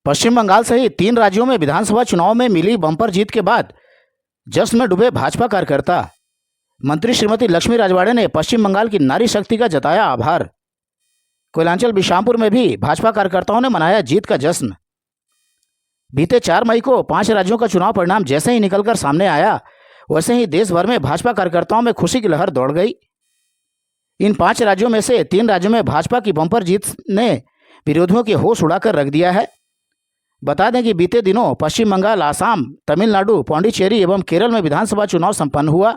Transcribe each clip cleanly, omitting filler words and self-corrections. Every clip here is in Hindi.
पश्चिम बंगाल सहित 3 राज्यों में विधानसभा चुनाव में मिली बम्पर जीत के बाद जश्न में डूबे भाजपा कार्यकर्ता। मंत्री श्रीमती लक्ष्मी राजवाड़े ने पश्चिम बंगाल की नारी शक्ति का जताया आभार। कोयलांचल बिशामपुर में भी भाजपा कार्यकर्ताओं ने मनाया जीत का जश्न। बीते 4 मई को 5 राज्यों का चुनाव परिणाम जैसे ही निकलकर सामने आया, वैसे ही देश भर में भाजपा कार्यकर्ताओं में खुशी की लहर दौड़ गई। इन 5 राज्यों में से 3 राज्यों में भाजपा की बम्पर जीत ने विरोधियों के होश उड़ाकर रख दिया है। बता दें कि बीते दिनों पश्चिम बंगाल, आसाम, तमिलनाडु, पौंडीचेरी एवं केरल में विधानसभा चुनाव संपन्न हुआ।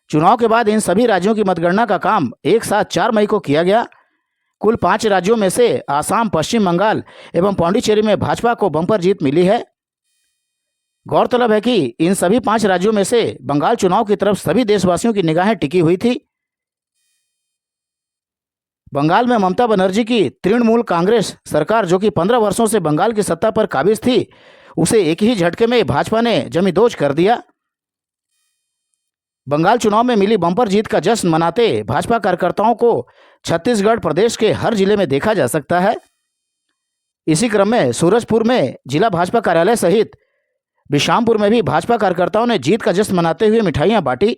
चुनाव के बाद इन सभी राज्यों की मतगणना का काम एक साथ 4 मई को किया गया। कुल 5 राज्यों में से आसाम, पश्चिम बंगाल एवं पौंडीचेरी में भाजपा को बम्पर जीत मिली है। गौरतलब है कि इन सभी 5 राज्यों में से बंगाल चुनाव की तरफ सभी देशवासियों की निगाहें टिकी हुई थी। बंगाल में ममता बनर्जी की तृणमूल कांग्रेस सरकार, जो कि 15 वर्षों से बंगाल की सत्ता पर काबिज थी, उसे एक ही झटके में भाजपा ने जमींदोज कर दिया। बंगाल चुनाव में मिली बम्पर जीत का जश्न मनाते भाजपा कार्यकर्ताओं को छत्तीसगढ़ प्रदेश के हर जिले में देखा जा सकता है। इसी क्रम में सूरजपुर में जिला भाजपा कार्यालय सहित बिशामपुर में भी भाजपा कार्यकर्ताओं ने जीत का जश्न मनाते हुए मिठाइयां बांटी।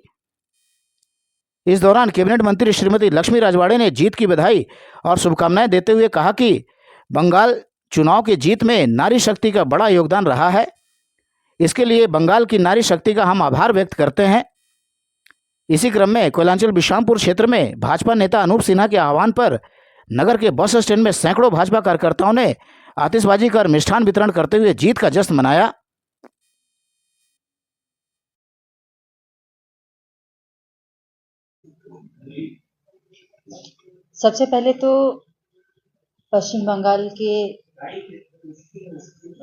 इस दौरान कैबिनेट मंत्री श्रीमती लक्ष्मी राजवाड़े ने जीत की बधाई और शुभकामनाएं देते हुए कहा कि बंगाल चुनाव की जीत में नारी शक्ति का बड़ा योगदान रहा है। इसके लिए बंगाल की नारी शक्ति का हम आभार व्यक्त करते हैं। इसी क्रम में कोयलांचल बिशामपुर क्षेत्र में भाजपा नेता अनूप सिन्हा के आह्वान पर नगर के बस स्टैंड में सैकड़ों भाजपा कार्यकर्ताओं ने आतिशबाजी कर मिष्ठान वितरण करते हुए जीत का जश्न मनाया। सबसे पहले तो पश्चिम बंगाल के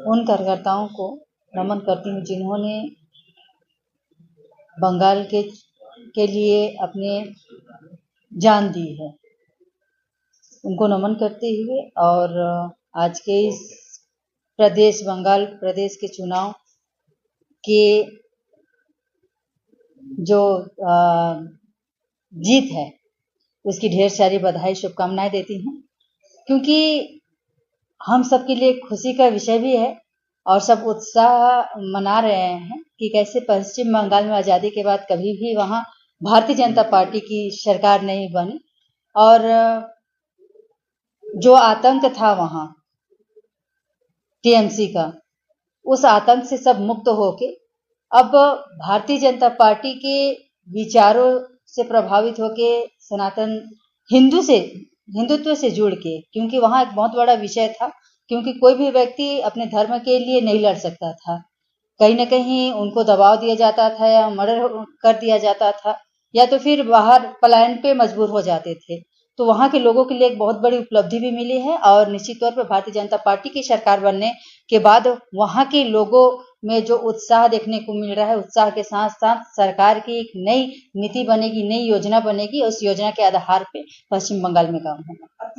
उन कार्यकर्ताओं को नमन करती हूँ जिन्होंने बंगाल के लिए अपने जान दी है। उनको नमन करते हुए और आज के इस बंगाल प्रदेश के चुनाव के जो जीत है उसकी ढेर सारी बधाई शुभकामनाएं देती हूँ, क्योंकि हम सबके लिए खुशी का विषय भी है और सब उत्साह मना रहे हैं कि कैसे पश्चिम बंगाल में आज़ादी के बाद कभी भी वहाँ भारतीय जनता पार्टी की सरकार नहीं बनी और जो आतंक था वहाँ टीएमसी का, उस आतंक से सब मुक्त होके अब भारतीय जनता पार्टी के विचारों से प्रभावित होके सनातन हिंदुत्व से जुड़ के, क्योंकि वहाँ एक बहुत बड़ा विषय था, क्योंकि कोई भी व्यक्ति अपने धर्म के लिए नहीं लड़ सकता था। कहीं ना कहीं उनको दबाव दिया जाता था या मर्डर कर दिया जाता था या तो फिर बाहर पलायन पे मजबूर हो जाते थे। तो वहाँ के लोगों के लिए एक बहुत बड़ी उपलब्धि भी मिली है और निश्चित तौर पर भारतीय जनता पार्टी की सरकार बनने के बाद वहाँ के लोगों में जो उत्साह देखने को मिल रहा है, उत्साह के साथ साथ सरकार की एक नई नीति बनेगी, नई योजना बनेगी, उस योजना के आधार पे पश्चिम बंगाल में काम होगा।